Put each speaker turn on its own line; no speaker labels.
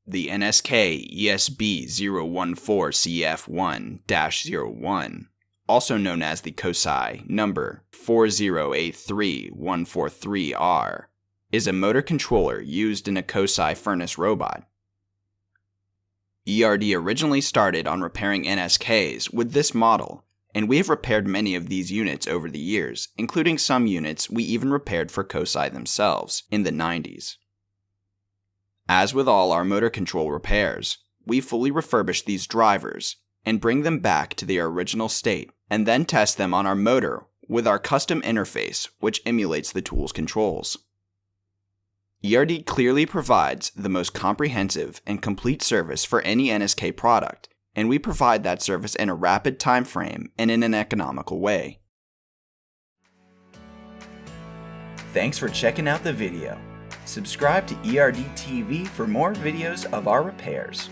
The NSK esb014cf1-01, also known as the Kokusai number 4083143R, is a motor controller used in a Kokusai furnace robot. ERD originally started on repairing NSKs with this model, and we have repaired many of these units over the years, including some units we even repaired for Kokusai themselves in the 90s. As with all our motor control repairs, we fully refurbish these drivers and bring them back to their original state, and then test them on our motor with our custom interface, which emulates the tool's controls. ERD clearly provides the most comprehensive and complete service for any NSK product, and we provide that service in a rapid time frame and in an economical way. Thanks for checking out the video. Subscribe to ERD TV for more videos of our repairs.